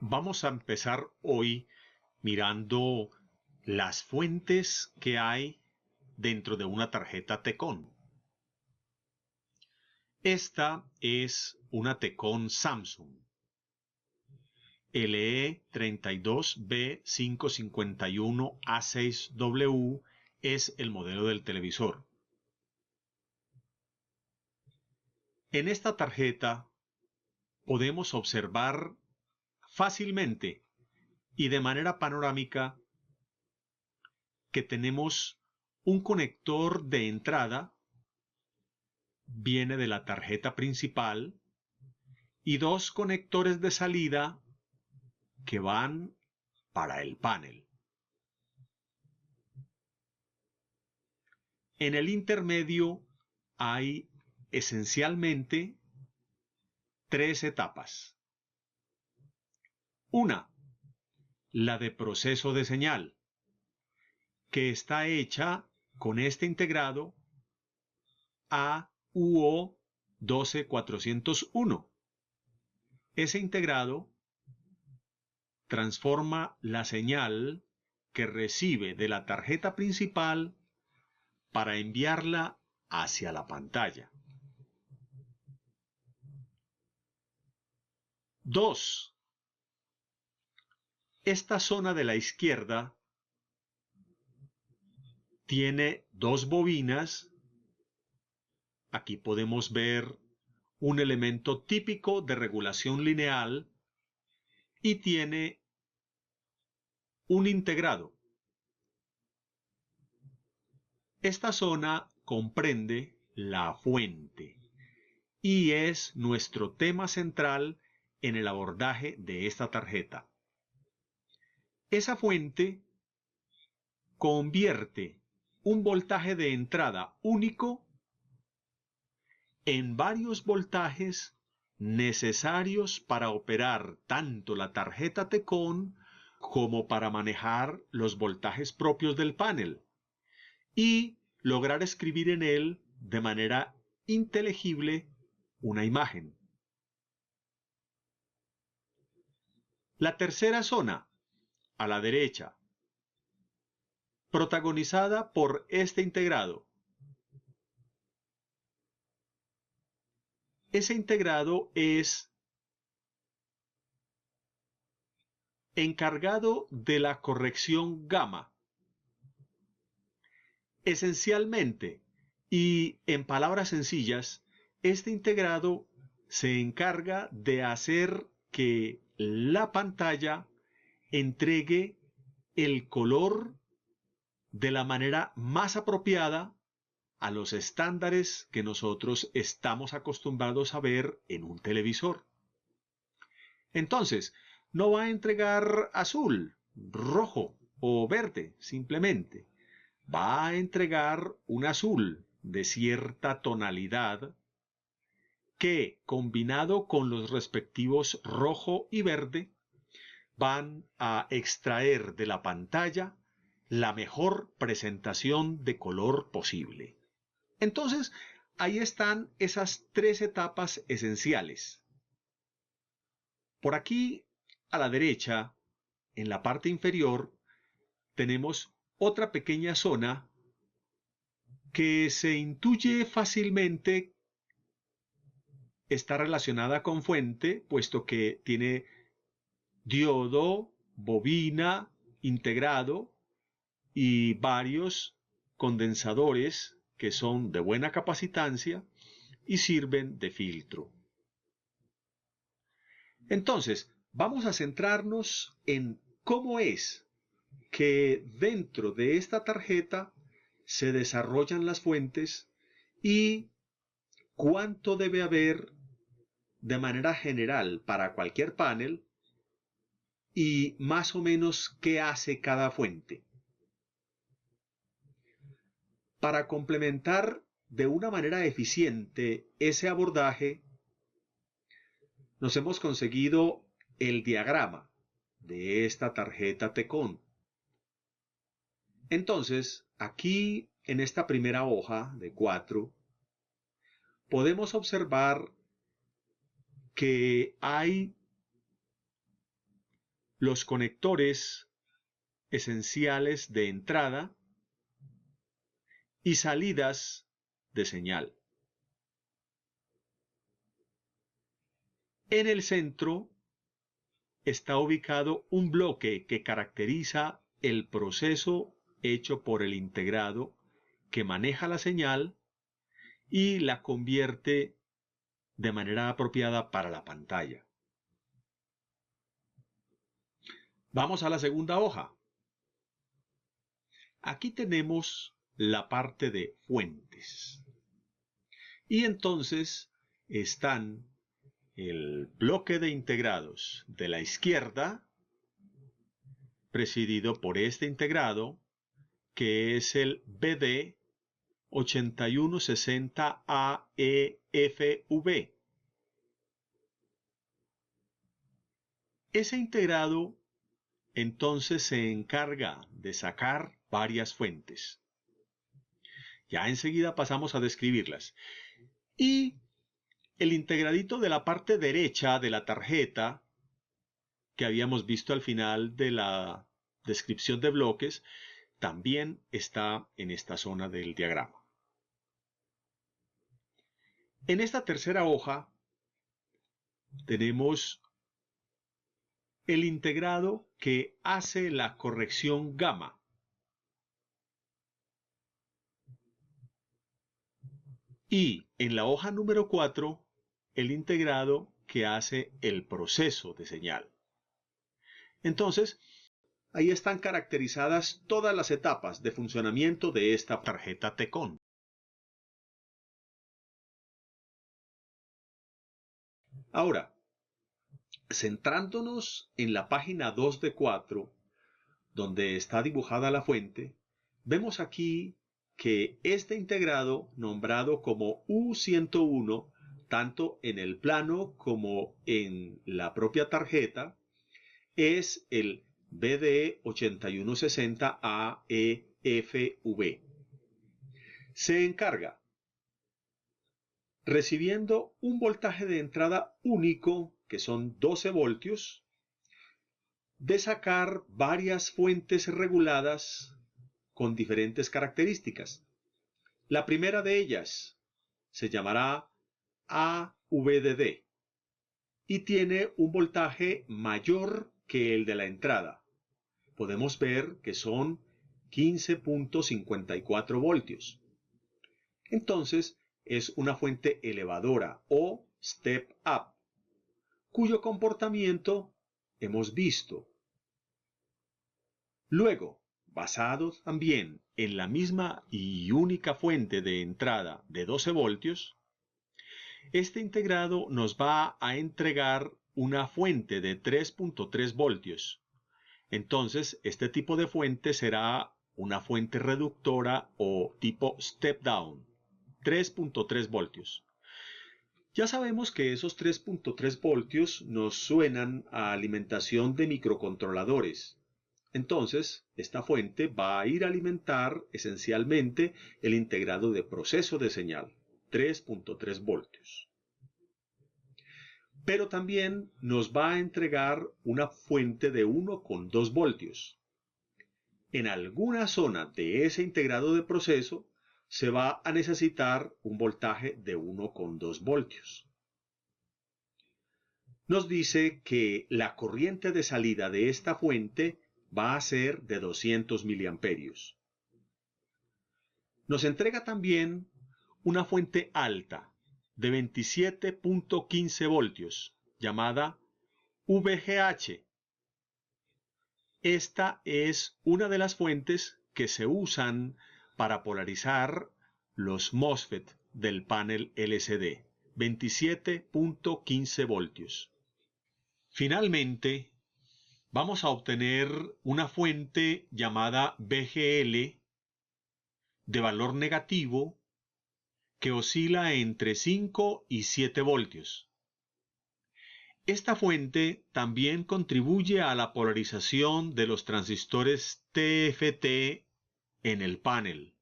Vamos a empezar hoy mirando las fuentes que hay dentro de una tarjeta TECON. Esta es una TECON Samsung LE32B551A6W es el modelo del televisor. En esta tarjeta podemos observar fácilmente y de manera panorámica que tenemos un conector de entrada, viene de la tarjeta principal, y dos conectores de salida que van para el panel. En el intermedio hay esencialmente tres etapas. Una, la de proceso de señal, que está hecha con este integrado AUO 12401. Ese integrado transforma la señal que recibe de la tarjeta principal para enviarla hacia la pantalla. 2. Esta zona de la izquierda tiene dos bobinas. Aquí podemos ver un elemento típico de regulación lineal y tiene un integrado. Esta zona comprende la fuente y es nuestro tema central en el abordaje de esta tarjeta. Esa fuente convierte un voltaje de entrada único en varios voltajes necesarios para operar tanto la tarjeta TECON como para manejar los voltajes propios del panel y lograr escribir en él de manera inteligible una imagen. La tercera zona, a la derecha, protagonizada por este integrado. Ese integrado es encargado de la corrección gamma. Esencialmente, y en palabras sencillas, este integrado se encarga de hacer que la pantalla entregue el color de la manera más apropiada a los estándares que nosotros estamos acostumbrados a ver en un televisor. Entonces, no va a entregar azul, rojo o verde, simplemente. Va a entregar un azul de cierta tonalidad que, combinado con los respectivos rojo y verde, van a extraer de la pantalla la mejor presentación de color posible. Entonces, ahí están esas tres etapas esenciales. Por aquí, a la derecha, en la parte inferior, tenemos otra pequeña zona que se intuye fácilmente está relacionada con fuente, puesto que tiene diodo, bobina, integrado y varios condensadores que son de buena capacitancia y sirven de filtro. Entonces, vamos a centrarnos en cómo es que dentro de esta tarjeta se desarrollan las fuentes y cuánto debe haber de manera general para cualquier panel y más o menos qué hace cada fuente. Para complementar de una manera eficiente ese abordaje, nos hemos conseguido el diagrama de esta tarjeta TECON. Entonces, aquí en esta primera hoja de 4, podemos observar que hay los conectores esenciales de entrada y salidas de señal. En el centro está ubicado un bloque que caracteriza el proceso hecho por el integrado que maneja la señal y la convierte de manera apropiada para la pantalla. Vamos a la segunda hoja. Aquí tenemos la parte de fuentes. Y entonces están el bloque de integrados de la izquierda, presidido por este integrado, que es el BD 8160AEFV. Ese integrado entonces se encarga de sacar varias fuentes. Ya enseguida pasamos a describirlas. Y el integradito de la parte derecha de la tarjeta, que habíamos visto al final de la descripción de bloques, también está en esta zona del diagrama. En esta tercera hoja tenemos el integrado que hace la corrección gamma. Y en la hoja número 4, el integrado que hace el proceso de señal. Entonces, ahí están caracterizadas todas las etapas de funcionamiento de esta tarjeta TECON. Ahora, centrándonos en la página 2 de 4, donde está dibujada la fuente, vemos aquí que este integrado, nombrado como U101, tanto en el plano como en la propia tarjeta, es el BD 8160AEFV. Se encarga, recibiendo un voltaje de entrada único, que son 12 voltios, de sacar varias fuentes reguladas con diferentes características. La primera de ellas se llamará AVDD y tiene un voltaje mayor que el de la entrada. Podemos ver que son 15.54 voltios. Entonces es una fuente elevadora o step up, cuyo comportamiento hemos visto. Luego, basado también en la misma y única fuente de entrada de 12 voltios, este integrado nos va a entregar una fuente de 3.3 voltios. Entonces, este tipo de fuente será una fuente reductora o tipo step down, 3.3 voltios. Ya sabemos que esos 3.3 voltios nos suenan a alimentación de microcontroladores. Entonces, esta fuente va a ir a alimentar esencialmente el integrado de proceso de señal, 3.3 voltios. Pero también nos va a entregar una fuente de 1,2 voltios. En alguna zona de ese integrado de proceso se va a necesitar un voltaje de 1,2 voltios. Nos dice que la corriente de salida de esta fuente va a ser de 200 miliamperios. Nos entrega también una fuente alta de 27.15 voltios, llamada VGH. Esta es una de las fuentes que se usan para polarizar los MOSFET del panel LCD, 27.15 voltios. Finalmente, vamos a obtener una fuente llamada VGL de valor negativo que oscila entre 5 y 7 voltios. Esta fuente también contribuye a la polarización de los transistores TFT en el panel.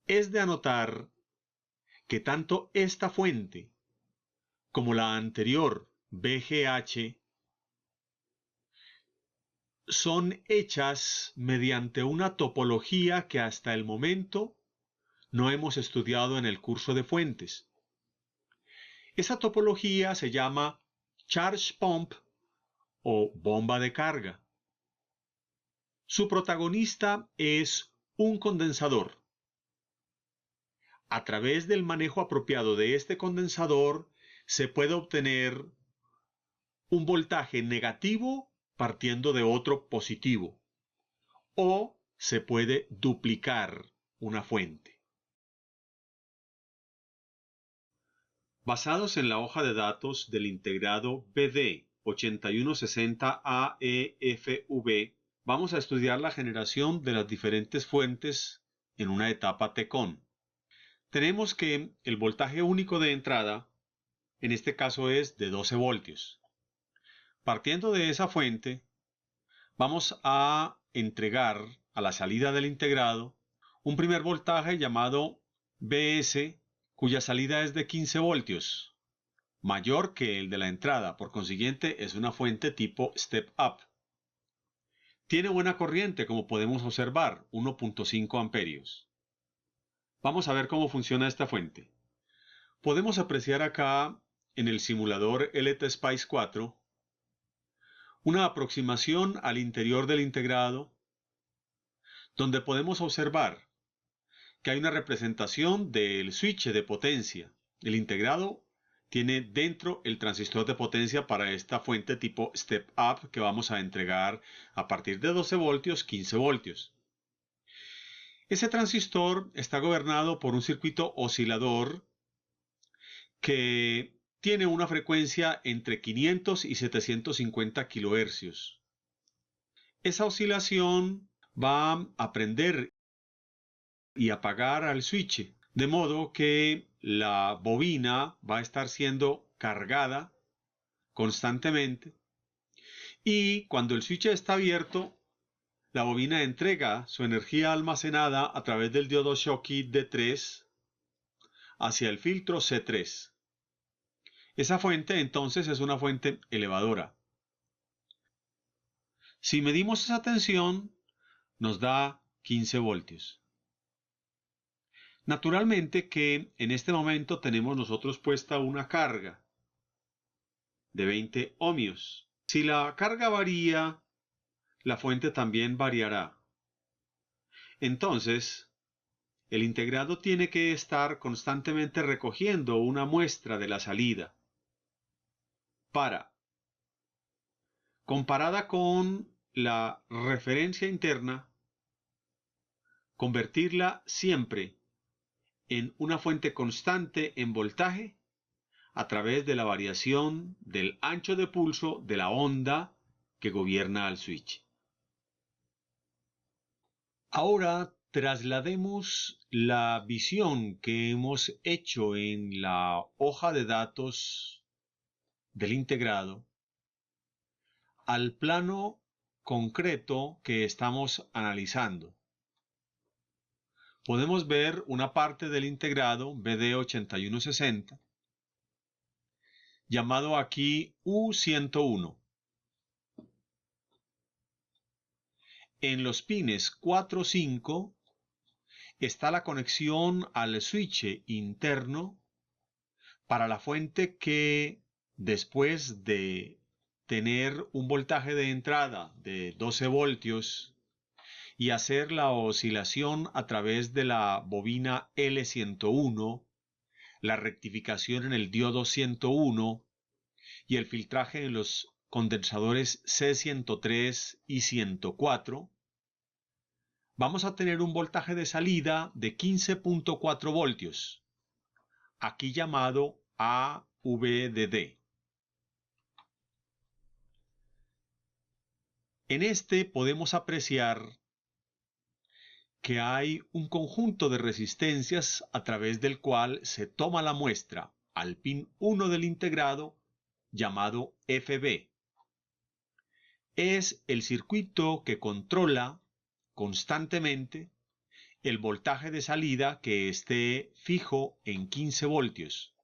Es de anotar que tanto esta fuente como la anterior VGH son hechas mediante una topología que hasta el momento no hemos estudiado en el curso de fuentes. Esa topología se llama charge pump o bomba de carga. Su protagonista es un condensador. A través del manejo apropiado de este condensador se puede obtener un voltaje negativo partiendo de otro positivo, o se puede duplicar una fuente. Basados en la hoja de datos del integrado BD 8160 AEFV, vamos a estudiar la generación de las diferentes fuentes en una etapa TCON. Tenemos que el voltaje único de entrada, en este caso es de 12 voltios. Partiendo de esa fuente, vamos a entregar a la salida del integrado un primer voltaje llamado BS, cuya salida es de 15 voltios, mayor que el de la entrada, por consiguiente es una fuente tipo step up. Tiene buena corriente, como podemos observar, 1.5 amperios. Vamos a ver cómo funciona esta fuente. Podemos apreciar acá en el simulador LTSpice 4 una aproximación al interior del integrado, donde podemos observar que hay una representación del switch de potencia. El integrado tiene dentro el transistor de potencia para esta fuente tipo step up que vamos a entregar a partir de 12 voltios, 15 voltios. Ese transistor está gobernado por un circuito oscilador que tiene una frecuencia entre 500 y 750 kHz. Esa oscilación va a prender y apagar al switch, de modo que la bobina va a estar siendo cargada constantemente y cuando el switch está abierto, la bobina entrega su energía almacenada a través del diodo Schottky D3 hacia el filtro C3. Esa fuente entonces es una fuente elevadora. Si medimos esa tensión, nos da 15 voltios. Naturalmente que en este momento tenemos nosotros puesta una carga de 20 ohmios. Si la carga varía, la fuente también variará. Entonces, el integrado tiene que estar constantemente recogiendo una muestra de la salida para, comparada con la referencia interna, convertirla siempre en una fuente constante en voltaje a través de la variación del ancho de pulso de la onda que gobierna al switch. Ahora traslademos la visión que hemos hecho en la hoja de datos del integrado al plano concreto que estamos analizando. Podemos ver una parte del integrado BD 8160 llamado aquí U101. En los pines 4, 5 está la conexión al switch interno para la fuente que, después de tener un voltaje de entrada de 12 voltios y hacer la oscilación a través de la bobina L101, la rectificación en el diodo 101 y el filtraje en los condensadores C103 y 104, vamos a tener un voltaje de salida de 15.4 voltios, aquí llamado AVDD. En este podemos apreciar que hay un conjunto de resistencias a través del cual se toma la muestra al pin 1 del integrado llamado FB. Es el circuito que controla constantemente el voltaje de salida que esté fijo en 15 voltios,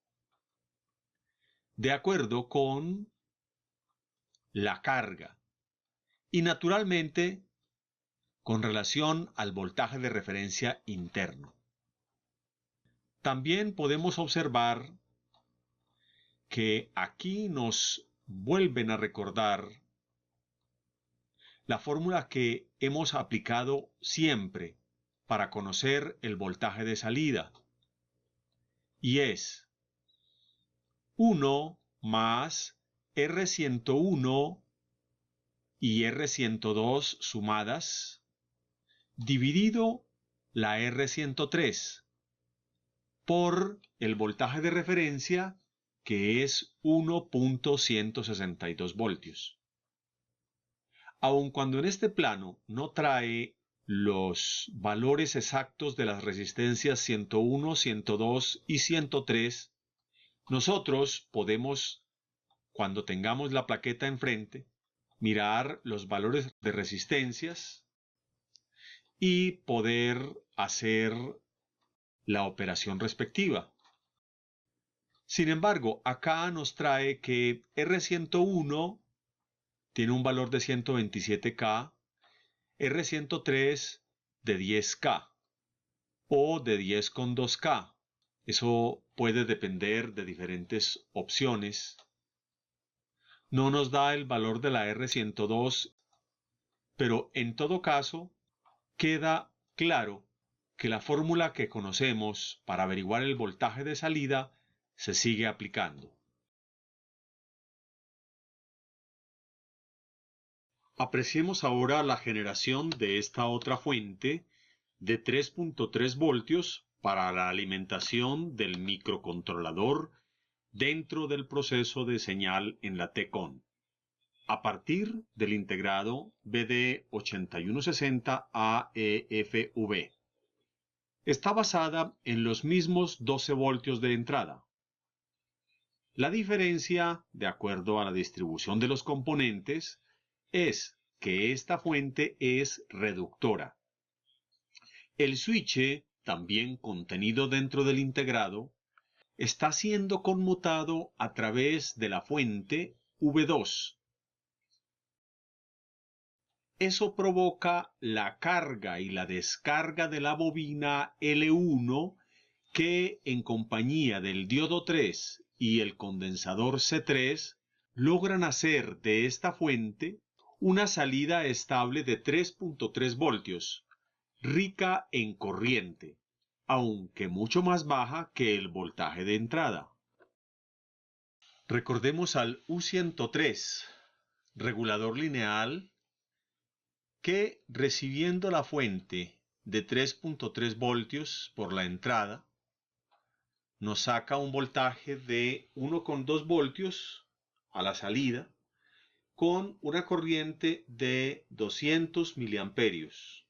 de acuerdo con la carga y naturalmente con relación al voltaje de referencia interno. También podemos observar que aquí nos vuelven a recordar la fórmula que hemos aplicado siempre para conocer el voltaje de salida, y es 1 más R101 y R102 sumadas, dividido la R103 por el voltaje de referencia, que es 1.162 voltios. Aun cuando en este plano no trae los valores exactos de las resistencias 101, 102 y 103, nosotros podemos, cuando tengamos la plaqueta enfrente, mirar los valores de resistencias y poder hacer la operación respectiva. Sin embargo, acá nos trae que R101 tiene un valor de 127K, R103 de 10K o de 10,2K. Eso puede depender de diferentes opciones. No nos da el valor de la R102, pero en todo caso queda claro que la fórmula que conocemos para averiguar el voltaje de salida se sigue aplicando. Apreciemos ahora la generación de esta otra fuente de 3.3 voltios para la alimentación del microcontrolador dentro del proceso de señal en la TCON, a partir del integrado BD8160 AEFV. Está basada en los mismos 12 voltios de entrada. La diferencia, de acuerdo a la distribución de los componentes, es que esta fuente es reductora. El switch, también contenido dentro del integrado, está siendo conmutado a través de la fuente V2. Eso provoca la carga y la descarga de la bobina L1 que, en compañía del diodo 3 y el condensador C3, logran hacer de esta fuente una salida estable de 3.3 voltios, rica en corriente, aunque mucho más baja que el voltaje de entrada. Recordemos al U103, regulador lineal, que recibiendo la fuente de 3.3 voltios por la entrada, nos saca un voltaje de 1,2 voltios a la salida, con una corriente de 200 miliamperios.